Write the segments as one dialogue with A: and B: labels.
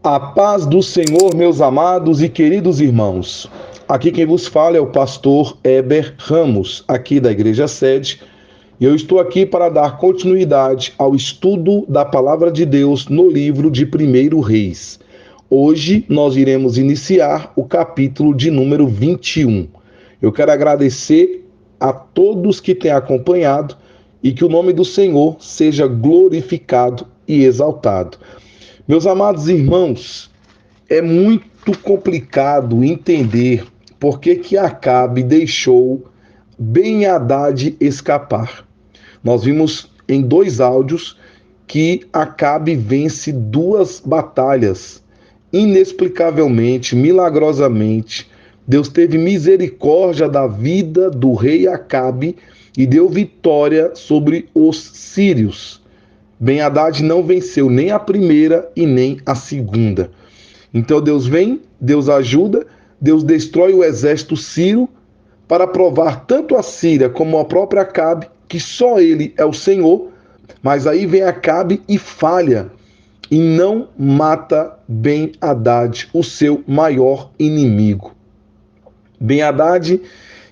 A: A paz do Senhor, meus amados e queridos irmãos. Aqui quem vos fala é o pastor Heber Ramos, aqui da Igreja Sede, e eu estou aqui para dar continuidade ao estudo da Palavra de Deus no livro de 1 Reis. Hoje nós iremos iniciar o capítulo de número 21. Eu quero agradecer a todos que têm acompanhado e que o nome do Senhor seja glorificado e exaltado. Meus amados irmãos, é muito complicado entender por que Acabe deixou Ben-Hadad escapar. Nós vimos em 2 áudios que Acabe vence 2 batalhas. Inexplicavelmente, milagrosamente, Deus teve misericórdia da vida do rei Acabe e deu vitória sobre os sírios. Ben-Hadad não venceu nem a primeira e nem a segunda. Então Deus vem, Deus ajuda, Deus destrói o exército sírio para provar tanto a Síria como a própria Acabe que só ele é o Senhor. Mas aí vem Acabe e falha e não mata Ben-Hadad, o seu maior inimigo. Ben-Hadad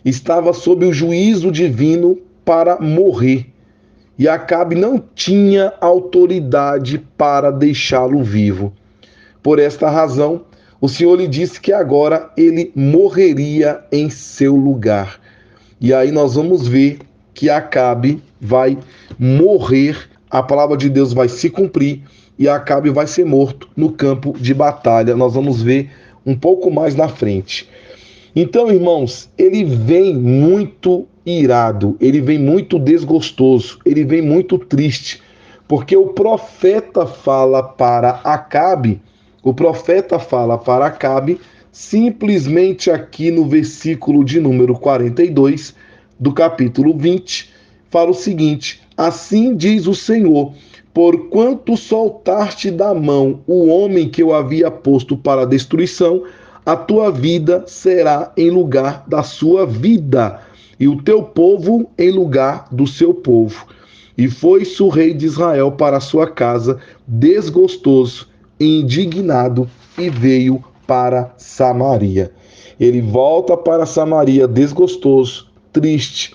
A: estava sob o juízo divino para morrer. E Acabe não tinha autoridade para deixá-lo vivo. Por esta razão, o Senhor lhe disse que agora ele morreria em seu lugar. E aí nós vamos ver que Acabe vai morrer, a palavra de Deus vai se cumprir e Acabe vai ser morto no campo de batalha. Nós vamos ver um pouco mais na frente. Então, irmãos, ele vem muito irado, ele vem muito desgostoso, ele vem muito triste, porque o profeta fala para Acabe, simplesmente aqui no versículo de número 42 do capítulo 20, fala o seguinte: assim diz o Senhor, porquanto soltaste da mão o homem que eu havia posto para a destruição, a tua vida será em lugar da sua vida, e o teu povo em lugar do seu povo. E foi-se o rei de Israel para a sua casa, desgostoso e indignado, e veio para Samaria. Ele volta para Samaria desgostoso, triste,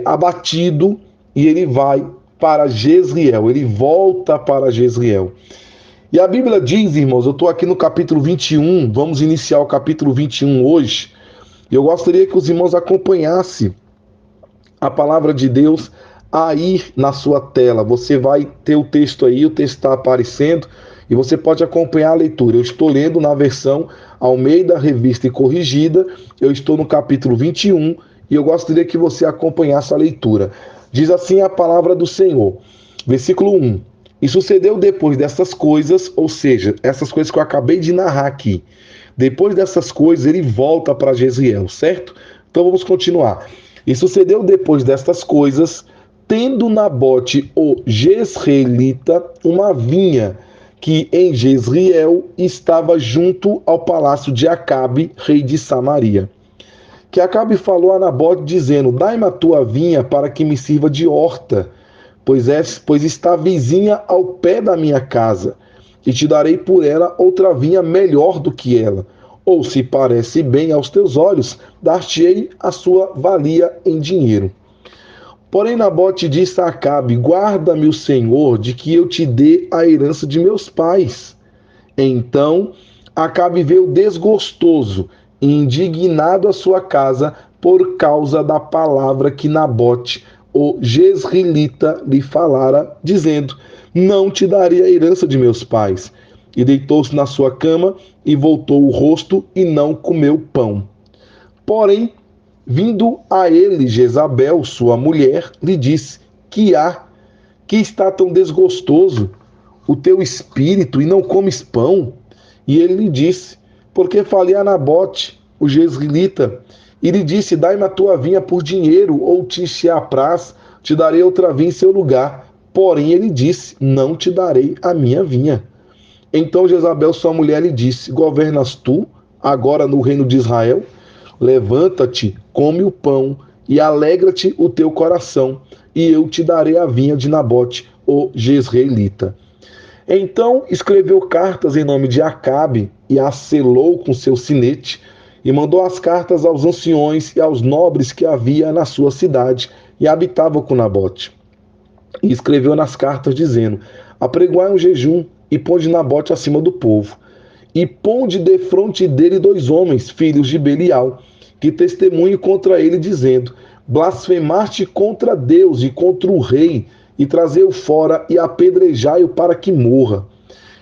A: abatido, e ele vai para Jezreel, ele volta para Jezreel. E a Bíblia diz, irmãos, eu estou aqui no capítulo 21, vamos iniciar o capítulo 21 hoje, e eu gostaria que os irmãos acompanhassem a palavra de Deus aí na sua tela. Você vai ter o texto aí, o texto está aparecendo, e você pode acompanhar a leitura. Eu estou lendo na versão Almeida Revista e Corrigida, eu estou no capítulo 21, e eu gostaria que você acompanhasse a leitura. Diz assim a palavra do Senhor, versículo 1. E sucedeu depois dessas coisas, ou seja, essas coisas que eu acabei de narrar aqui. Depois dessas coisas, ele volta para Jezreel, certo? Então vamos continuar. E sucedeu depois destas coisas, tendo Nabote, o Jezreelita, uma vinha que em Jezreel estava junto ao palácio de Acabe, rei de Samaria. Que Acabe falou a Nabote, dizendo: dai-me a tua vinha para que me sirva de horta, pois está vizinha ao pé da minha casa, e te darei por ela outra vinha melhor do que ela. Ou se parece bem aos teus olhos, dar-te-ei a sua valia em dinheiro. Porém Nabote disse a Acabe: guarda-me o Senhor de que eu te dê a herança de meus pais. Então Acabe veio desgostoso e indignado à sua casa por causa da palavra que Nabote, o Jezreelita, lhe falara, dizendo: não te darei a herança de meus pais. E deitou-se na sua cama e voltou o rosto e não comeu pão. Porém, vindo a ele Jezabel, sua mulher, lhe disse: que há? Que está tão desgostoso o teu espírito e não comes pão? E ele lhe disse: porque falei a Nabote, o Jezreelita, e lhe disse: dai-me a tua vinha por dinheiro, ou te apraz, te darei outra vinha em seu lugar. Porém ele disse: não te darei a minha vinha. Então Jezabel, sua mulher, lhe disse: governas tu agora no reino de Israel? Levanta-te, come o pão, e alegra-te o teu coração, e eu te darei a vinha de Nabote, o Jezreelita. Então escreveu cartas em nome de Acabe e as selou com seu sinete, e mandou as cartas aos anciões e aos nobres que havia na sua cidade e habitavam com Nabote. E escreveu nas cartas dizendo: apregoai um jejum e ponde Nabote acima do povo. E ponde defronte dele 2 homens, filhos de Belial, que testemunhem contra ele, dizendo: blasfemaste contra Deus e contra o rei, e trazei-o fora e apedrejai-o para que morra.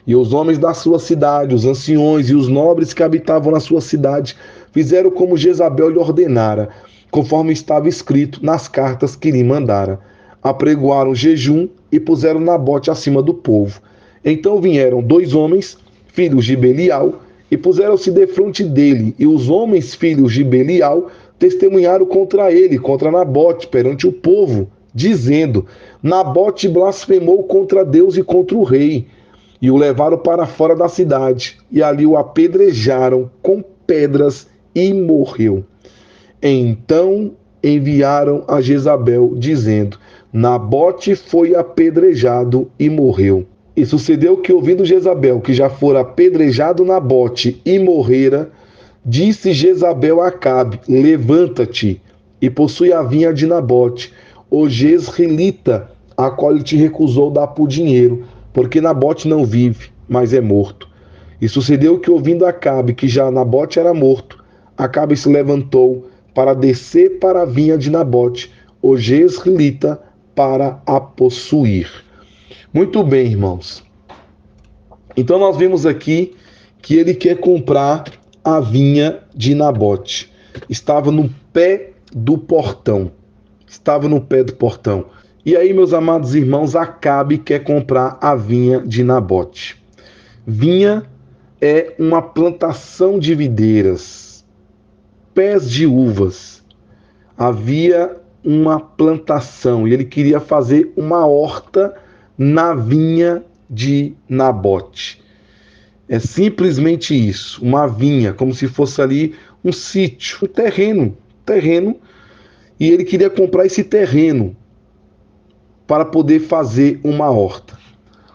A: E os homens da sua cidade, os anciões e os nobres que habitavam na sua cidade, fizeram como Jezabel lhe ordenara, conforme estava escrito nas cartas que lhe mandara. Apregoaram jejum e puseram Nabote acima do povo. Então vieram 2 homens, filhos de Belial, e puseram-se defronte dele, e os homens, filhos de Belial, testemunharam contra ele, contra Nabote, perante o povo, dizendo: Nabote blasfemou contra Deus e contra o rei. E o levaram para fora da cidade, e ali o apedrejaram com pedras e morreu. Então enviaram a Jezabel, dizendo: Nabote foi apedrejado e morreu. E sucedeu que, ouvindo Jezabel que já fora apedrejado Nabote e morrera, disse Jezabel a Acabe: levanta-te e possui a vinha de Nabote, o jezreelita, a qual ele te recusou dar por dinheiro, porque Nabote não vive, mas é morto. E sucedeu que, ouvindo Acabe que já Nabote era morto, Acabe se levantou para descer para a vinha de Nabote, o jezreelita, para a possuir. Muito bem, irmãos. Então nós vemos aqui que ele quer comprar a vinha de Nabote. Estava no pé do portão. Estava no pé do portão. E aí, meus amados irmãos, Acabe quer comprar a vinha de Nabote. Vinha é uma plantação de videiras, pés de uvas. Havia uma plantação e ele queria fazer uma horta na vinha de Nabote. É simplesmente isso, uma vinha, como se fosse ali um sítio, um terreno, e ele queria comprar esse terreno para poder fazer uma horta.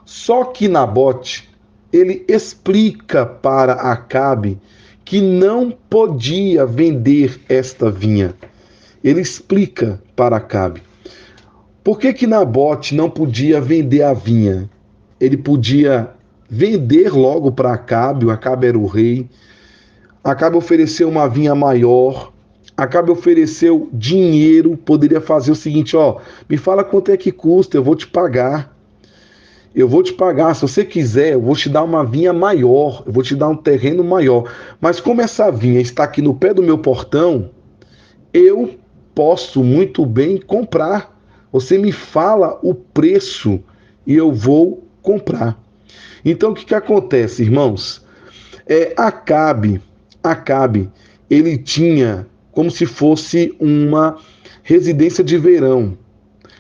A: Só que Nabote, ele explica para Acabe que não podia vender esta vinha. Ele explica para Acabe. Por que Nabote não podia vender a vinha? Ele podia vender logo para Acabe, o Acabe era o rei. Acabe ofereceu uma vinha maior. Acabe ofereceu dinheiro, poderia fazer o seguinte, ó, me fala quanto é que custa, eu vou te pagar. Eu vou te pagar, se você quiser, eu vou te dar uma vinha maior, eu vou te dar um terreno maior. Mas como essa vinha está aqui no pé do meu portão, eu posso muito bem comprar. Você me fala o preço e eu vou comprar. Então, o que acontece, irmãos? Acabe, ele tinha como se fosse uma residência de verão.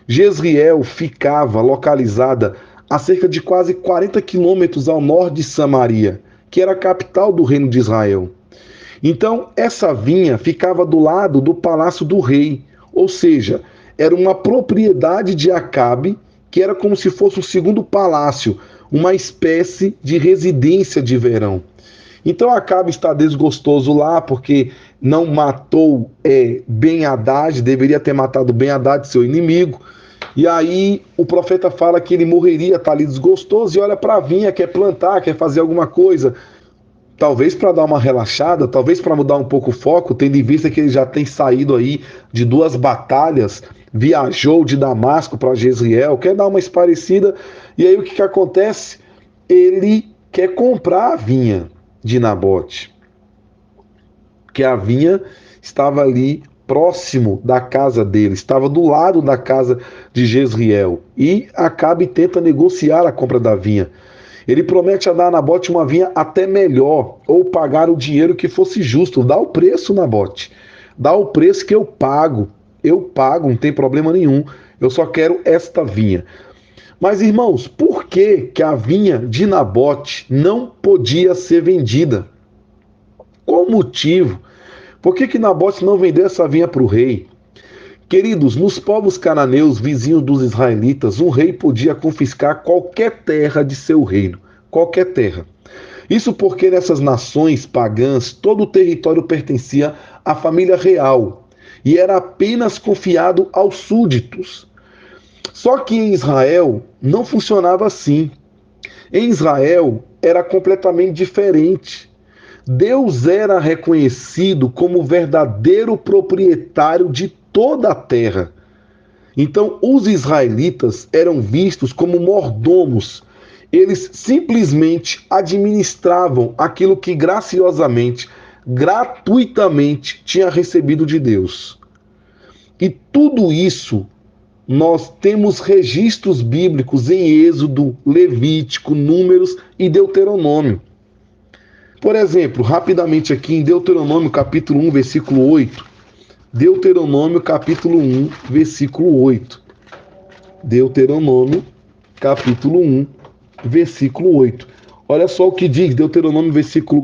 A: Jezreel ficava localizada a cerca de quase 40 quilômetros ao norte de Samaria, que era a capital do reino de Israel. Então, essa vinha ficava do lado do palácio do rei, ou seja, era uma propriedade de Acabe, que era como se fosse um segundo palácio, uma espécie de residência de verão. Então Acabe está desgostoso lá porque não matou Ben-Hadad, deveria ter matado Ben-Hadad, seu inimigo. E aí o profeta fala que ele morreria, está ali desgostoso e olha para a vinha, quer plantar, quer fazer alguma coisa. Talvez para dar uma relaxada, talvez para mudar um pouco o foco, tendo em vista que ele já tem saído aí de 2 batalhas, viajou de Damasco para Jezreel, quer dar uma esparecida, e aí o que acontece? Ele quer comprar a vinha de Nabote, que a vinha estava ali próximo da casa dele, estava do lado da casa de Jezreel, e Acabe tenta negociar a compra da vinha. Ele promete a dar a Nabote uma vinha até melhor, ou pagar o dinheiro que fosse justo. Dá o preço, Nabote. Dá o preço que eu pago, não tem problema nenhum. Eu só quero esta vinha. Mas, irmãos, por que a vinha de Nabote não podia ser vendida? Qual o motivo? Por que Nabote não vendeu essa vinha para o rei? Queridos, nos povos cananeus, vizinhos dos israelitas, um rei podia confiscar qualquer terra de seu reino, qualquer terra. Isso porque nessas nações pagãs, todo o território pertencia à família real e era apenas confiado aos súditos. Só que em Israel não funcionava assim. Em Israel era completamente diferente. Deus era reconhecido como o verdadeiro proprietário de toda a terra. Então, os israelitas eram vistos como mordomos. Eles simplesmente administravam aquilo que graciosamente, gratuitamente tinha recebido de Deus. E tudo isso nós temos registros bíblicos em Êxodo, Levítico, Números e Deuteronômio. Por exemplo, rapidamente aqui em Deuteronômio capítulo 1, versículo 8. Deuteronômio capítulo 1, versículo 8. Deuteronômio capítulo 1, versículo 8. Olha só o que diz Deuteronômio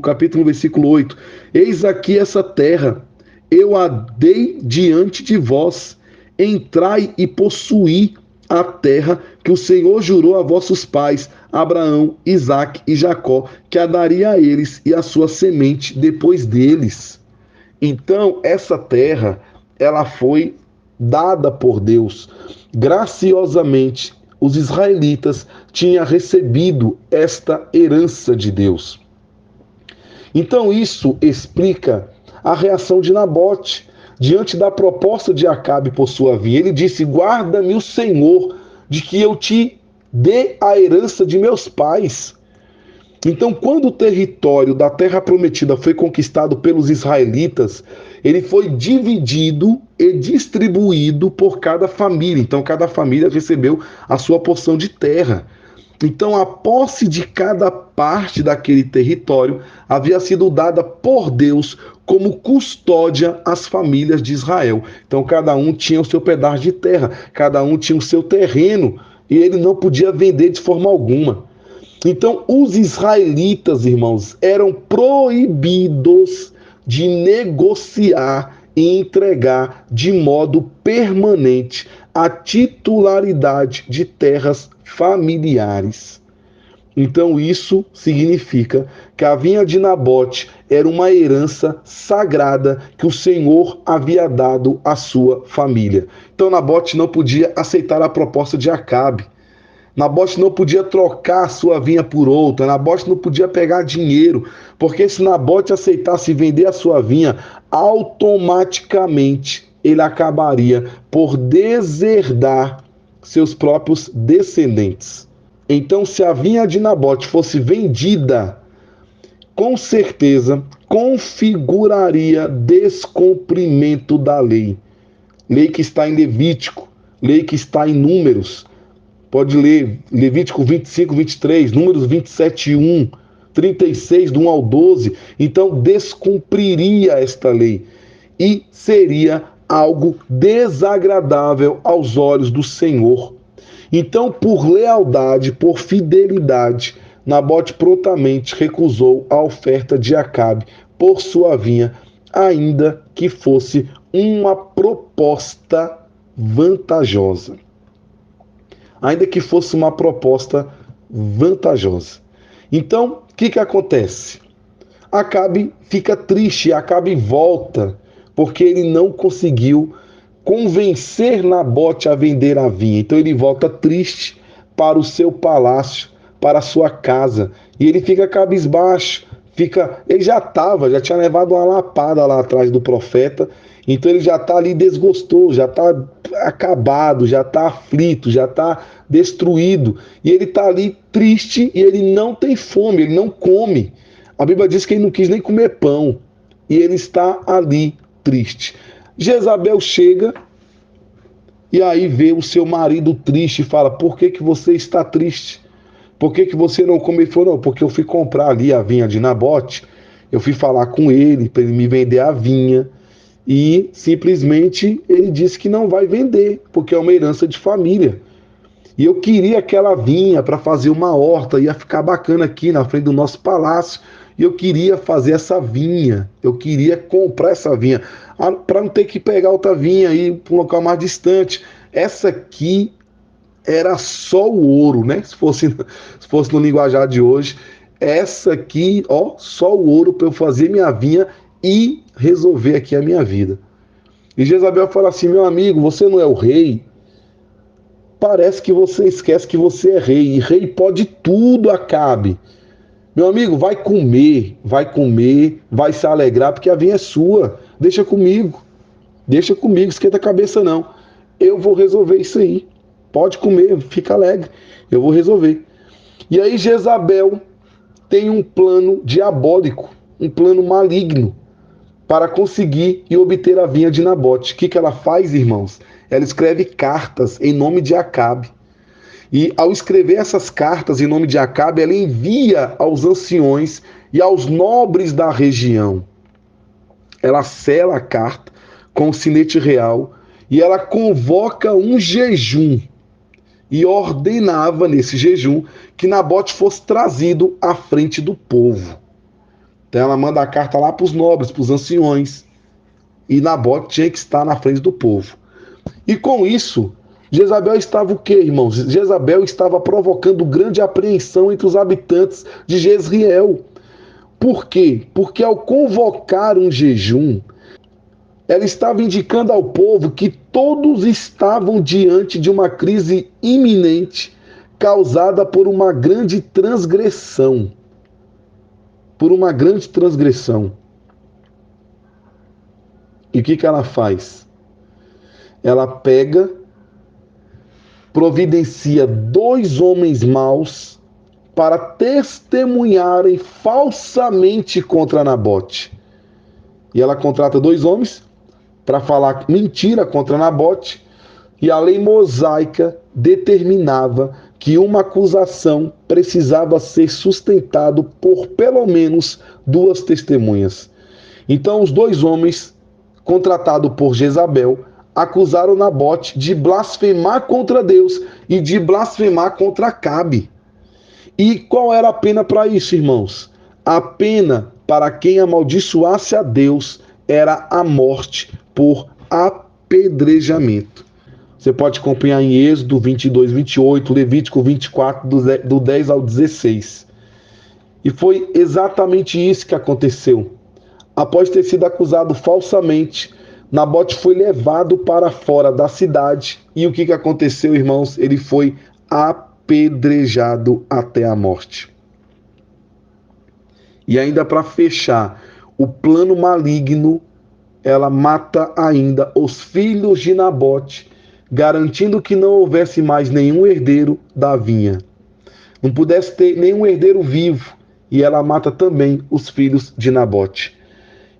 A: capítulo 1, versículo 8. Eis aqui essa terra, eu a dei diante de vós, entrai e possuí a terra que o Senhor jurou a vossos pais, Abraão, Isaque e Jacó, que a daria a eles e a sua semente depois deles. Então, essa terra, ela foi dada por Deus. Graciosamente, os israelitas tinham recebido esta herança de Deus. Então, isso explica a reação de Nabote diante da proposta de Acabe por sua vinha. Ele disse: guarda-me o Senhor, de que eu te dê a herança de meus pais. Então, quando o território da Terra Prometida foi conquistado pelos israelitas, ele foi dividido e distribuído por cada família. Então, cada família recebeu a sua porção de terra. Então, a posse de cada parte daquele território havia sido dada por Deus como custódia às famílias de Israel. Então, cada um tinha o seu pedaço de terra, cada um tinha o seu terreno, e ele não podia vender de forma alguma. Então, os israelitas, irmãos, eram proibidos de negociar e entregar de modo permanente a titularidade de terras familiares. Então, isso significa que a vinha de Nabote era uma herança sagrada que o Senhor havia dado à sua família. Então, Nabote não podia aceitar a proposta de Acabe. Nabote não podia trocar a sua vinha por outra, Nabote não podia pegar dinheiro, porque se Nabote aceitasse vender a sua vinha, automaticamente ele acabaria por deserdar seus próprios descendentes. Então, se a vinha de Nabote fosse vendida, com certeza configuraria descumprimento da lei. Lei que está em Levítico, lei que está em Números. Pode ler Levítico 25, 23, Números 27, 1, 36, do 1 ao 12. Então, descumpriria esta lei e seria algo desagradável aos olhos do Senhor. Então, por lealdade, por fidelidade, Nabote prontamente recusou a oferta de Acabe por sua vinha, ainda que fosse uma proposta vantajosa. Ainda que fosse uma proposta vantajosa. Então, o que acontece? Acabe fica triste, Acabe volta, porque ele não conseguiu convencer Nabote a vender a vinha. Então ele volta triste para o seu palácio, para a sua casa, e ele fica cabisbaixo, ele já tinha levado uma lapada lá atrás do profeta, então ele já está ali desgostoso, já está acabado, já está aflito, já está destruído, e ele está ali triste e ele não tem fome, ele não come. A Bíblia diz que ele não quis nem comer pão, e ele está ali triste. Jezabel chega e aí vê o seu marido triste e fala: por que você está triste? Por que você não come? Ele falou: não, porque eu fui comprar ali a vinha de Nabote, eu fui falar com ele para ele me vender a vinha, e simplesmente ele disse que não vai vender, porque é uma herança de família. E eu queria aquela vinha para fazer uma horta, ia ficar bacana aqui na frente do nosso palácio, e eu queria fazer essa vinha, eu queria comprar essa vinha, para não ter que pegar outra vinha e ir para um local mais distante. Essa aqui era só o ouro, né? Se fosse no linguajar de hoje, essa aqui, ó, só o ouro para eu fazer minha vinha e resolver aqui a minha vida. E Jezabel fala assim: meu amigo, você não é o rei? Parece que você esquece que você é rei, e rei pode tudo, Acabe. Meu amigo, vai comer, vai se alegrar, porque a vinha é sua. Deixa comigo, esquenta a cabeça não. Eu vou resolver isso aí. Pode comer, fica alegre, eu vou resolver. E aí Jezabel tem um plano diabólico, um plano maligno, para conseguir e obter a vinha de Nabote. O que ela faz, irmãos? Ela escreve cartas em nome de Acabe. E ao escrever essas cartas em nome de Acabe, ela envia aos anciões e aos nobres da região. Ela sela a carta com o sinete real e ela convoca um jejum e ordenava nesse jejum que Nabote fosse trazido à frente do povo. Então ela manda a carta lá para os nobres, para os anciões, e Nabote tinha que estar na frente do povo. E com isso, Jezabel estava o quê, irmãos? Jezabel estava provocando grande apreensão entre os habitantes de Jezreel. Por quê? Porque ao convocar um jejum, ela estava indicando ao povo que todos estavam diante de uma crise iminente causada por uma grande transgressão. Por uma grande transgressão. E o que ela faz? Ela providencia 2 homens maus para testemunharem falsamente contra Nabote. E ela contrata 2 homens para falar mentira contra Nabote, e a lei mosaica determinava que uma acusação precisava ser sustentada por pelo menos 2 testemunhas. Então os 2 homens, contratados por Jezabel, acusaram Nabote de blasfemar contra Deus e de blasfemar contra Acabe. E qual era a pena para isso, irmãos? A pena para quem amaldiçoasse a Deus era a morte por apedrejamento. Você pode acompanhar em Êxodo 22, 28, Levítico 24, do 10 ao 16. E foi exatamente isso que aconteceu. Após ter sido acusado falsamente, Nabote foi levado para fora da cidade. E o que aconteceu, irmãos? Ele foi apedrejado até a morte. E ainda para fechar, o plano maligno, ela mata ainda os filhos de Nabote, garantindo que não houvesse mais nenhum herdeiro da vinha. Não pudesse ter nenhum herdeiro vivo. E ela mata também os filhos de Nabote.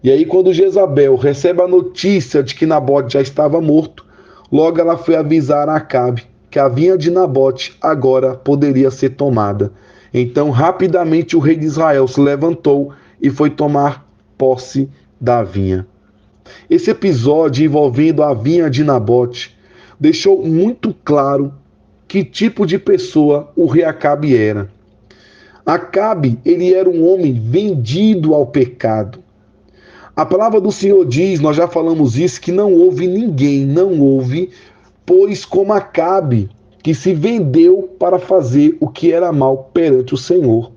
A: E aí, quando Jezabel recebe a notícia de que Nabote já estava morto, logo ela foi avisar a Acabe que a vinha de Nabote agora poderia ser tomada. Então, rapidamente, o rei de Israel se levantou e foi tomar posse da vinha. Esse episódio envolvendo a vinha de Nabote deixou muito claro que tipo de pessoa o rei Acabe era. Acabe, ele era um homem vendido ao pecado. A palavra do Senhor diz, nós já falamos isso, que não houve ninguém, pois como Acabe, que se vendeu para fazer o que era mal perante o Senhor.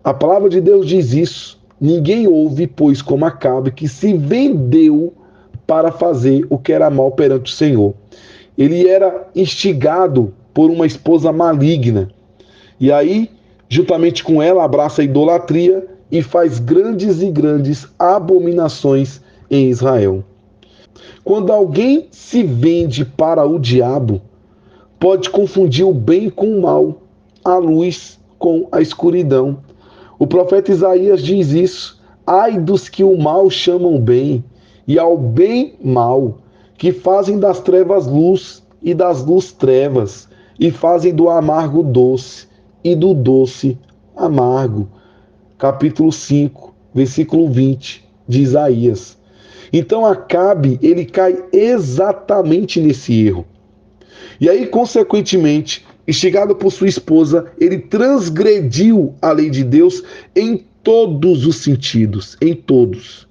A: A palavra de Deus diz isso. Ninguém houve, pois como Acabe, que se vendeu para fazer o que era mal perante o Senhor. Ele era instigado por uma esposa maligna. E aí, juntamente com ela, abraça a idolatria e faz grandes e grandes abominações em Israel. Quando alguém se vende para o diabo, pode confundir o bem com o mal, a luz com a escuridão. O profeta Isaías diz isso: ai dos que o mal chamam bem, e ao bem mal, que fazem das trevas luz e das luz trevas, e fazem do amargo doce e do doce amargo. Capítulo 5, versículo 20 de Isaías. Então Acabe, ele cai exatamente nesse erro. E aí, consequentemente, instigado por sua esposa, ele transgrediu a lei de Deus em todos os sentidos, em todos.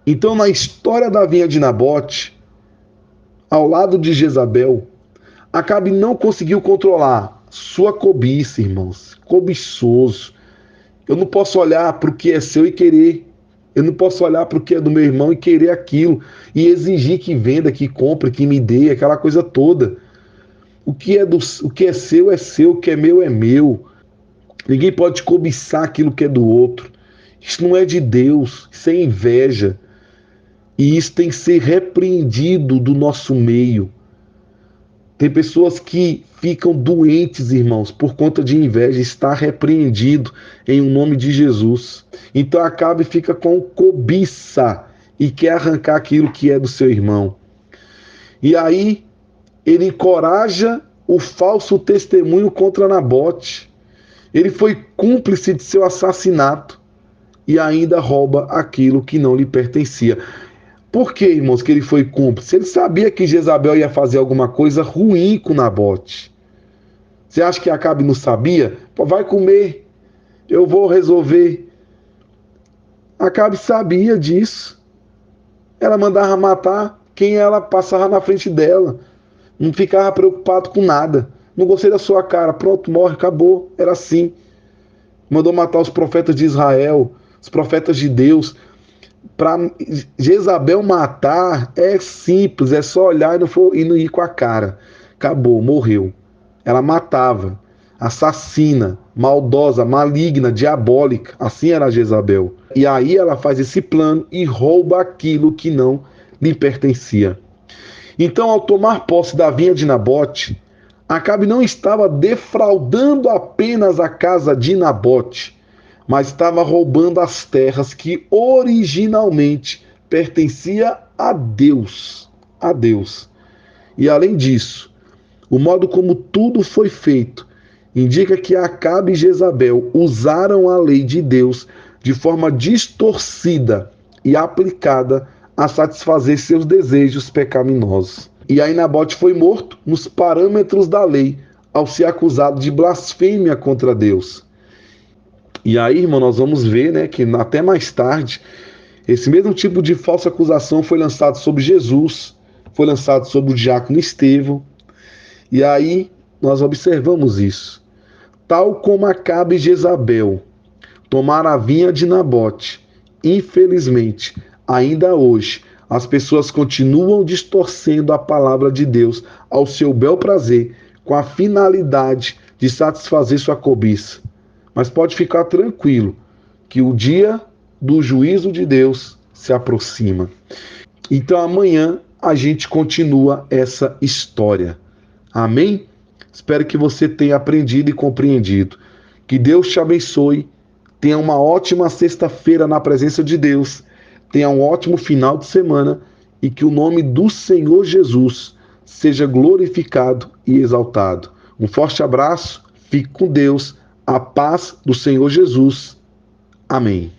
A: Então, na história da vinha de Nabote, ao lado de Jezabel, Acabe não conseguiu controlar sua cobiça, irmãos. Cobiçoso. Eu não posso olhar para o que é seu e querer. Eu não posso olhar para o que é do meu irmão e querer aquilo. E exigir que venda, que compre, que me dê, aquela coisa toda. O que é seu, o que é meu é meu. Ninguém pode cobiçar aquilo que é do outro. Isso não é de Deus, isso é inveja. E isso tem que ser repreendido do nosso meio. Tem pessoas que ficam doentes, irmãos, por conta de inveja. Está repreendido em nome de Jesus. Então Acabe fica com cobiça e quer arrancar aquilo que é do seu irmão. E aí ele encoraja o falso testemunho contra Nabote. Ele foi cúmplice de seu assassinato e ainda rouba aquilo que não lhe pertencia. Por que, irmãos, que ele foi cúmplice? Ele sabia que Jezabel ia fazer alguma coisa ruim com Nabote. Você acha que Acabe não sabia? Pô, vai comer, eu vou resolver. Acabe sabia disso. Ela mandava matar quem ela passava na frente dela. Não ficava preocupado com nada. Não gostei da sua cara, pronto, morre, acabou. Era assim. Mandou matar os profetas de Israel, os profetas de Deus. Para Jezabel matar é simples, é só olhar e não ir com a cara. Acabou, morreu. Ela matava, assassina, maldosa, maligna, diabólica. Assim era Jezabel. E aí ela faz esse plano e rouba aquilo que não lhe pertencia. Então, ao tomar posse da vinha de Nabote, Acabe não estava defraudando apenas a casa de Nabote, mas estava roubando as terras que originalmente pertencia a Deus. A Deus. E além disso, o modo como tudo foi feito indica que Acabe e Jezabel usaram a lei de Deus de forma distorcida e aplicada a satisfazer seus desejos pecaminosos. E aí Nabote foi morto nos parâmetros da lei, ao ser acusado de blasfêmia contra Deus. E aí, irmão, nós vamos ver, né, que até mais tarde, esse mesmo tipo de falsa acusação foi lançado sobre Jesus, foi lançado sobre o diácono Estevão. E aí nós observamos isso. Tal como Acabe e Jezabel tomaram a vinha de Nabote, infelizmente, ainda hoje, as pessoas continuam distorcendo a palavra de Deus ao seu bel prazer, com a finalidade de satisfazer sua cobiça. Mas pode ficar tranquilo, que o dia do juízo de Deus se aproxima. Então amanhã a gente continua essa história. Amém? Espero que você tenha aprendido e compreendido. Que Deus te abençoe. Tenha uma ótima sexta-feira na presença de Deus. Tenha um ótimo final de semana e que o nome do Senhor Jesus seja glorificado e exaltado. Um forte abraço, fique com Deus, a paz do Senhor Jesus. Amém.